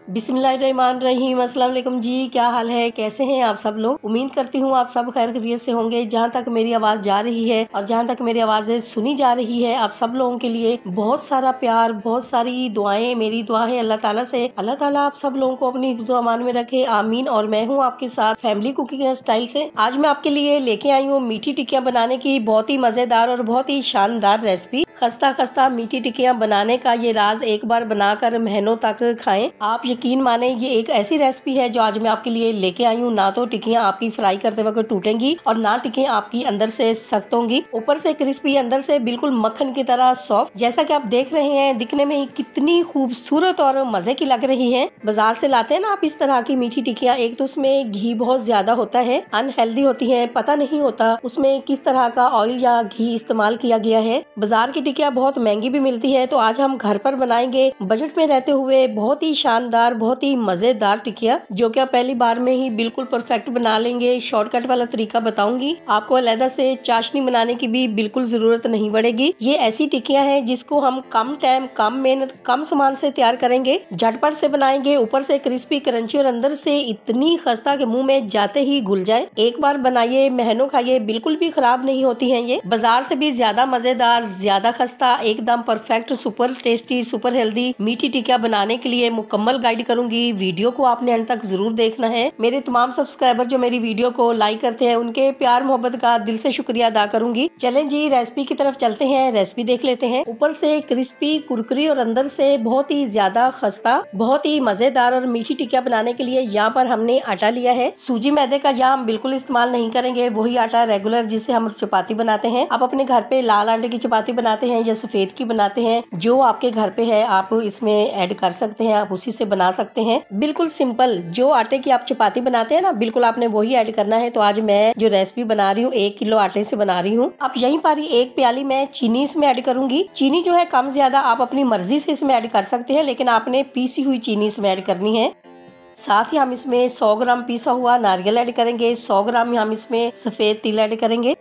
बिस्मिल्लाहिर्रहमानिर्रहीम। अस्सलाम वालेकुम जी, क्या हाल है, कैसे हैं आप सब लोग। उम्मीद करती हूँ आप सब खैर खैरियत से होंगे। जहाँ तक मेरी आवाज़ जा रही है और जहाँ तक मेरी आवाज़ें सुनी जा रही है, आप सब लोगों के लिए बहुत सारा प्यार, बहुत सारी दुआएं। मेरी दुआ है अल्लाह ताला से, अल्लाह ताला आप सब लोगों को अपनी हिफ्ज़ो अमान में रखे, आमीन। और मैं हूँ आपके साथ फैमिली कुकिंग स्टाइल से। आज मैं आपके लिए लेके आई हूँ मीठी टिक्कियाँ बनाने की बहुत ही मज़ेदार और बहुत ही शानदार रेसिपी। खस्ता खस्ता मीठी टिक्कियाँ बनाने का ये राज एक बार बनाकर महीनों तक खाएं। आप यकीन माने, ये एक ऐसी रेसिपी है जो आज मैं आपके लिए लेके आई हूँ। ना तो टिक्कियाँ आपकी फ्राई करते वक्त टूटेंगी और ना टिक्कियाँ आपकी अंदर से सख्त होंगी, ऊपर से क्रिस्पी, अंदर से बिल्कुल मक्खन की तरह सॉफ्ट। जैसा कि आप देख रहे हैं, दिखने में ही कितनी खूबसूरत और मजे की लग रही है। बाजार से लाते हैं ना आप इस तरह की मीठी टिक्कियाँ, एक तो उसमें घी बहुत ज्यादा होता है, अनहेल्दी होती है, पता नहीं होता उसमें किस तरह का ऑयल या घी इस्तेमाल किया गया है। बाजार की टिक्कियाँ बहुत महंगी भी मिलती है, तो आज हम घर पर बनाएंगे बजट में रहते हुए बहुत ही शानदार, बहुत ही मजेदार टिक्कियाँ, जो कि आप पहली बार में ही बिल्कुल परफेक्ट बना लेंगे। शॉर्टकट वाला तरीका बताऊंगी आपको, अलग से चाशनी बनाने की भी बिल्कुल जरूरत नहीं पड़ेगी। ये ऐसी टिक्कियाँ हैं जिसको हम कम टाइम, कम मेहनत, कम सामान से तैयार करेंगे, झटपट से बनाएंगे, ऊपर से क्रिस्पी क्रंची और अंदर से इतनी खस्ता के मुंह में जाते ही घुल जाए। एक बार बनाइए, महीनों खाइए, बिल्कुल भी खराब नहीं होती है। ये बाजार से भी ज्यादा मजेदार, ज्यादा खस्ता, एकदम perfect, super tasty, super healthy मीठी टिक्कियाँ बनाने के लिए मुकम्मल गाइड करूंगी। वीडियो को आपने अंत तक जरूर देखना है। मेरे तमाम सब्सक्राइबर जो मेरी वीडियो को लाइक करते हैं, उनके प्यार मोहब्बत का दिल से शुक्रिया अदा करूंगी। चलें जी, रेसिपी की तरफ चलते हैं, रेसिपी देख लेते हैं। ऊपर से क्रिस्पी, कुरकुरी और अंदर से बहुत ही ज्यादा खस्ता, बहुत ही मजेदार और मीठी टिक्कियाँ बनाने के लिए यहाँ पर हमने आटा लिया है। सूजी मैदे का यहाँ हम बिल्कुल इस्तेमाल नहीं करेंगे, वही आटा रेगुलर जिससे हम चपाती बनाते हैं। आप अपने घर पे लाल आटे की चपाती बनाते हैं या सफेद की बनाते हैं, जो आपके घर पे है आप इसमें ऐड कर सकते हैं, आप उसी से बना सकते हैं। बिल्कुल सिंपल, जो आटे की आप चपाती बनाते हैं ना, बिल्कुल आपने वही ऐड करना है। तो आज मैं जो रेसिपी बना रही हूँ 1 किलो आटे से बना रही हूँ। अब यहीं पर ही 1 प्याली मैं चीनी इसमें ऐड करूंगी। चीनी जो है कम ज्यादा आप अपनी मर्जी से इसमें ऐड कर सकते हैं, लेकिन आपने पीसी हुई चीनी इसमें ऐड करनी है। साथ ही हम इसमें 100 ग्राम पीसा हुआ नारियल ऐड करेंगे, 100 ग्राम हम इसमें सफेद तिल ऐड करेंगे,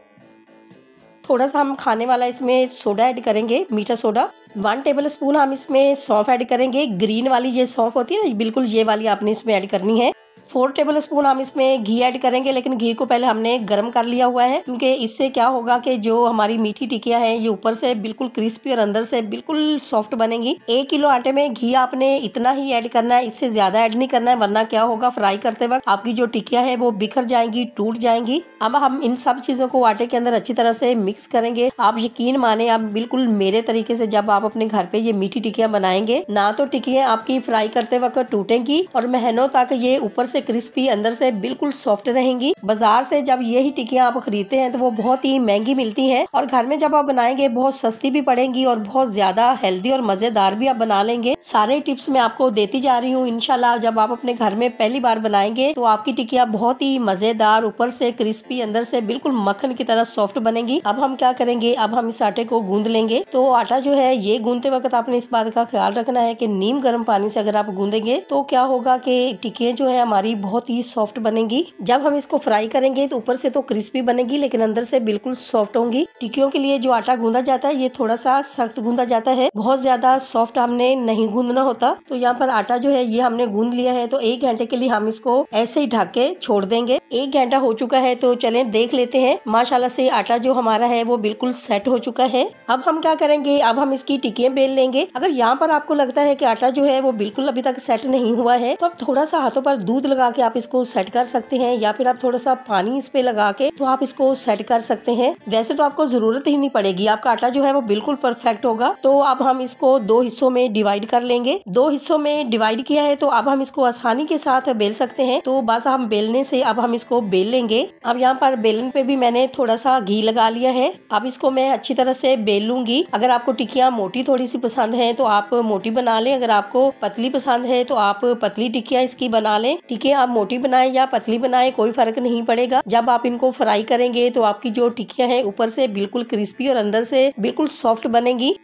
थोड़ा सा हम खाने वाला इसमें सोडा ऐड करेंगे, मीठा सोडा। 1 टेबल स्पून हम इसमें सौंफ ऐड करेंगे, ग्रीन वाली ये सौंफ होती है ना, बिल्कुल ये वाली आपने इसमें ऐड करनी है। 4 टेबल स्पून हम इसमें घी ऐड करेंगे, लेकिन घी को पहले हमने गर्म कर लिया हुआ है, क्योंकि इससे क्या होगा कि जो हमारी मीठी टिक्कियाँ हैं ये ऊपर से बिल्कुल क्रिस्पी और अंदर से बिल्कुल सॉफ्ट बनेंगी। 1 किलो आटे में घी आपने इतना ही ऐड करना है, इससे ज्यादा ऐड नहीं करना है, वरना क्या होगा, फ्राई करते वक्त आपकी जो टिक्कियाँ है वो बिखर जाएंगी, टूट जाएंगी। अब हम इन सब चीजों को आटे के अंदर अच्छी तरह से मिक्स करेंगे। आप यकीन माने, आप बिल्कुल मेरे तरीके से जब आप अपने घर पे ये मीठी टिक्कियाँ बनाएंगे ना, तो टिक्कियाँ आपकी फ्राई करते वक्त टूटेंगी और महीनों तक ये ऊपर से क्रिस्पी, अंदर से बिल्कुल सॉफ्ट रहेंगी। बाजार से जब यही टिक्कियाँ आप खरीदते हैं तो वो बहुत ही महंगी मिलती हैं, और घर में जब आप बनाएंगे बहुत सस्ती भी पड़ेंगी और बहुत ज्यादा हेल्दी और मजेदार भी आप बना लेंगे। सारे टिप्स मैं आपको देती जा रही हूँ। इंशाल्लाह जब आप अपने घर में पहली बार बनाएंगे तो आपकी टिक्कियाँ बहुत ही मजेदार, ऊपर से क्रिस्पी, अंदर से बिल्कुल मक्खन की तरह सॉफ्ट बनेगी। अब हम क्या करेंगे, अब हम इस आटे को गूंद लेंगे। तो आटा जो है ये गूंदते वक्त आपने इस बात का ख्याल रखना है कि नीम गर्म पानी से अगर आप गूंदेंगे तो क्या होगा कि टिक्कियाँ जो है हमारी बहुत ही सॉफ्ट बनेगी। जब हम इसको फ्राई करेंगे तो ऊपर से तो क्रिस्पी बनेगी, लेकिन अंदर से बिल्कुल सॉफ्ट होंगी। टिक्कियों के लिए जो आटा गूंदा जाता है ये थोड़ा सा सख्त गूंदा जाता है, बहुत ज्यादा सॉफ्ट हमने नहीं गूंदना होता। तो यहाँ पर आटा जो है ये हमने गूंद लिया है। तो 1 घंटे के लिए हम इसको ऐसे ही ढक के छोड़ देंगे। 1 घंटा हो चुका है, तो चलें देख लेते हैं। माशाल्लाह से आटा जो हमारा है वो बिल्कुल सेट हो चुका है। अब हम क्या करेंगे, अब हम इसकी टिक्कियाँ बेल लेंगे। अगर यहाँ पर आपको लगता है कि आटा जो है वो बिल्कुल अभी तक सेट नहीं हुआ है, तो आप थोड़ा सा हाथों पर दूध लगा के आप इसको सेट कर सकते हैं, या फिर आप थोड़ा सा पानी इस पे लगा के तो आप इसको सेट कर सकते हैं। वैसे तो आपको जरूरत ही नहीं पड़ेगी, आपका आटा जो है वो बिल्कुल परफेक्ट होगा। तो अब हम इसको 2 हिस्सों में डिवाइड कर लेंगे। 2 हिस्सों में डिवाइड किया है तो अब हम इसको आसानी के साथ बेल सकते हैं। तो बस हम बेलने से अब हम इसको बेल लेंगे। अब यहाँ पर बेलन पे भी मैंने थोड़ा सा घी लगा लिया है। अब इसको मैं अच्छी तरह से बेल लूंगी। अगर आपको टिक्कियाँ मोटी थोड़ी सी पसंद है तो आप मोटी बना लें, अगर आपको पतली पसंद है तो आप पतली टिक्कियाँ इसकी बना लें। टिक्कियाँ आप मोटी बनाएं या पतली बनाएं, कोई फर्क नहीं पड़ेगा। जब आप इनको फ्राई करेंगे तो आपकी जो टिक्कियाँ हैं ऊपर से बिल्कुल क्रिस्पी और अंदर से बिल्कुल सॉफ्ट बनेगी।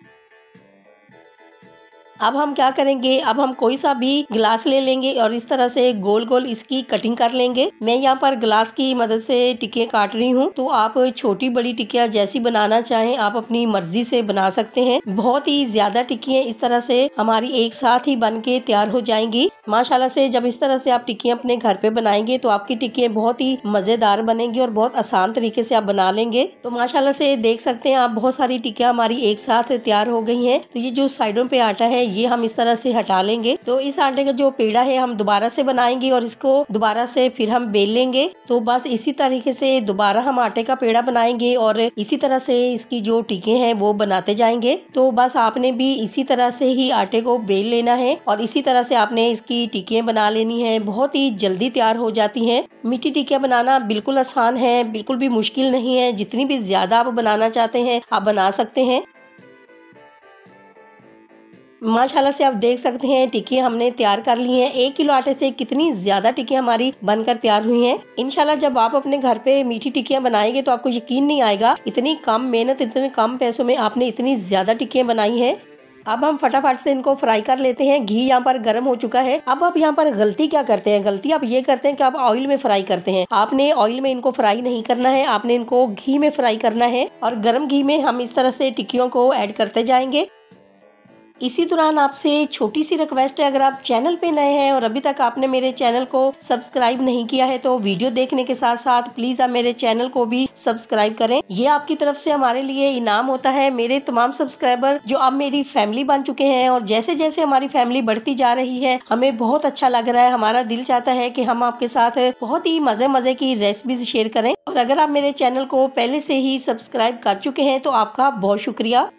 अब हम क्या करेंगे, अब हम कोई सा भी ग्लास ले लेंगे और इस तरह से गोल गोल इसकी कटिंग कर लेंगे। मैं यहाँ पर ग्लास की मदद से टिक्कियाँ काट रही हूँ। तो आप छोटी बड़ी टिक्कियाँ जैसी बनाना चाहें आप अपनी मर्जी से बना सकते हैं। बहुत ही ज्यादा टिक्कियाँ इस तरह से हमारी एक साथ ही बन के तैयार हो जाएंगी। माशाल्लाह से जब इस तरह से आप टिक्कियाँ अपने घर पे बनाएंगे तो आपकी टिक्कियाँ बहुत ही मजेदार बनेंगी और बहुत आसान तरीके से आप बना लेंगे। तो माशाल्लाह से देख सकते हैं आप, बहुत सारी टिक्कियाँ हमारी एक साथ तैयार हो गई हैं। तो ये जो साइडों पे आटा है ये हम इस तरह से हटा लेंगे। तो इस आटे का जो पेड़ा है हम दोबारा से बनाएंगे और इसको दोबारा से फिर हम बेल लेंगे। तो बस इसी तरीके से दोबारा हम आटे का पेड़ा बनाएंगे और इसी तरह से इसकी जो टिक्के हैं वो बनाते जाएंगे। तो बस आपने भी इसी तरह से ही आटे को बेल लेना है और इसी तरह से आपने इसकी टिक्कियाँ बना लेनी है। बहुत ही जल्दी तैयार हो जाती हैं। मीठी टिक्कियाँ बनाना बिल्कुल आसान है, बिल्कुल भी मुश्किल नहीं है। जितनी भी ज्यादा आप बनाना चाहते हैं आप बना सकते हैं। माशाल्लाह से आप देख सकते हैं टिक्कियाँ हमने तैयार कर ली हैं। 1 किलो आटे से कितनी ज्यादा टिक्कियाँ हमारी बनकर तैयार हुई हैं। इंशाल्लाह जब आप अपने घर पे मीठी टिक्कियाँ बनाएंगे तो आपको यकीन नहीं आएगा, इतनी कम मेहनत, इतने कम पैसों में आपने इतनी ज्यादा टिक्कियाँ बनाई हैं। अब हम फटाफट से इनको फ्राई कर लेते हैं। घी यहाँ पर गर्म हो चुका है। अब आप यहाँ पर गलती क्या करते हैं, गलती आप ये करते हैं कि आप ऑयल में फ्राई करते हैं। आपने ऑयल में इनको फ्राई नहीं करना है, आपने इनको घी में फ्राई करना है और गर्म घी में हम इस तरह से टिक्कियों को ऐड करते जाएंगे। इसी दौरान आपसे छोटी सी रिक्वेस्ट है, अगर आप चैनल पे नए हैं और अभी तक आपने मेरे चैनल को सब्सक्राइब नहीं किया है तो वीडियो देखने के साथ साथ प्लीज आप मेरे चैनल को भी सब्सक्राइब करें। ये आपकी तरफ से हमारे लिए इनाम होता है। मेरे तमाम सब्सक्राइबर जो अब मेरी फैमिली बन चुके हैं और जैसे जैसे हमारी फैमिली बढ़ती जा रही है हमें बहुत अच्छा लग रहा है। हमारा दिल चाहता है कि हम आपके साथ बहुत ही मजे की रेसिपीज शेयर करें। और अगर आप मेरे चैनल को पहले से ही सब्सक्राइब कर चुके हैं तो आपका बहुत शुक्रिया।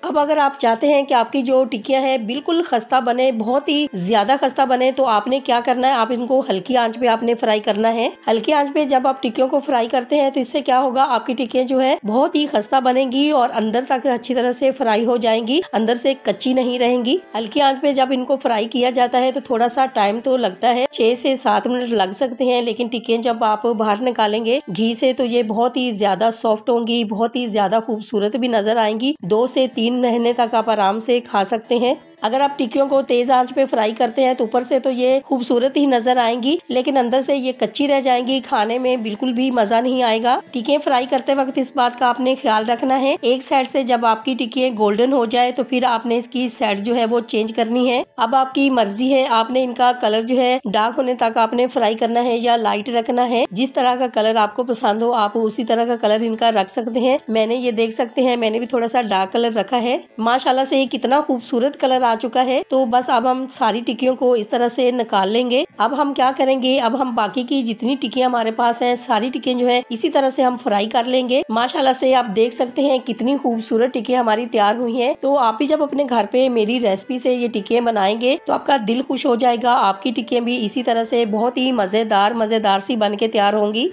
अब अगर आप चाहते हैं कि आपकी जो टिक्कियाँ हैं बिल्कुल खस्ता बने, बहुत ही ज्यादा खस्ता बने, तो आपने क्या करना है, आप इनको हल्की आंच पे आपने फ्राई करना है। हल्की आंच पे जब आप टिक्कियों को फ्राई करते हैं तो इससे क्या होगा, आपकी टिक्कियाँ जो है बहुत ही खस्ता बनेंगी और अंदर तक अच्छी तरह से फ्राई हो जाएंगी, अंदर से कच्ची नहीं रहेंगी। हल्की आंच पे जब इनको फ्राई किया जाता है तो थोड़ा सा टाइम तो लगता है, 6 से 7 मिनट लग सकते हैं, लेकिन टिक्कियाँ जब आप बाहर निकालेंगे घी से तो ये बहुत ही ज्यादा सॉफ्ट होंगी, बहुत ही ज्यादा खूबसूरत भी नजर आएंगी। 2 से 3 महीने तक आप आराम से खा सकते हैं। अगर आप टिक्कियों को तेज आंच पे फ्राई करते हैं तो ऊपर से तो ये खूबसूरत ही नजर आएंगी, लेकिन अंदर से ये कच्ची रह जाएंगी, खाने में बिल्कुल भी मजा नहीं आएगा। टिक्कियाँ फ्राई करते वक्त इस बात का आपने ख्याल रखना है, एक साइड से जब आपकी टिक्कियाँ गोल्डन हो जाए तो फिर आपने इसकी साइड जो है वो चेंज करनी है। अब आपकी मर्जी है, आपने इनका कलर जो है डार्क होने तक आपने फ्राई करना है या लाइट रखना है। जिस तरह का कलर आपको पसंद हो आप उसी तरह का कलर इनका रख सकते हैं। मैंने ये देख सकते हैं, मैंने भी थोड़ा सा डार्क कलर रखा है। माशाल्लाह से कितना खूबसूरत कलर आ चुका है। तो बस अब हम सारी टिक्कियों को इस तरह से निकाल लेंगे। अब हम क्या करेंगे, अब हम बाकी की जितनी टिक्कियाँ हमारे पास हैं सारी टिक्कियाँ जो है इसी तरह से हम फ्राई कर लेंगे। माशाल्लाह से आप देख सकते हैं कितनी खूबसूरत टिक्कियाँ हमारी तैयार हुई हैं। तो आप भी जब अपने घर पे मेरी रेसिपी से ये टिक्कियाँ बनाएंगे तो आपका दिल खुश हो जाएगा। आपकी टिक्कियाँ भी इसी तरह से बहुत ही मजेदार सी बन के तैयार होंगी।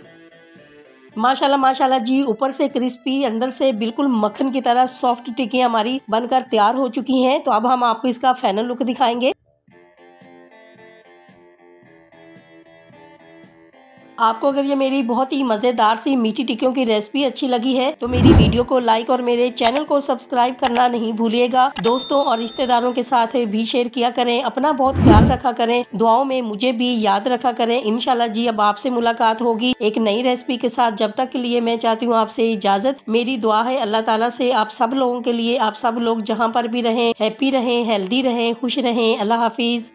माशाल्लाह माशाल्लाह जी, ऊपर से क्रिस्पी, अंदर से बिल्कुल मक्खन की तरह सॉफ्ट टिक्कियाँ हमारी बनकर तैयार हो चुकी हैं। तो अब हम आपको इसका फाइनल लुक दिखाएंगे। आपको अगर ये मेरी बहुत ही मजेदार सी मीठी टिक्कियों की रेसिपी अच्छी लगी है तो मेरी वीडियो को लाइक और मेरे चैनल को सब्सक्राइब करना नहीं भूलिएगा। दोस्तों और रिश्तेदारों के साथ भी शेयर किया करें। अपना बहुत ख्याल रखा करें, दुआओं में मुझे भी याद रखा करें। इंशाल्लाह जी अब आपसे मुलाकात होगी एक नई रेसिपी के साथ। जब तक के लिए मैं चाहती हूँ आपसे इजाजत। मेरी दुआ है अल्लाह ताला से आप सब लोगों के लिए, आप सब लोग जहाँ पर भी रहें हैप्पी रहें, हेल्दी रहें, खुश रहें। अल्लाह हाफिज।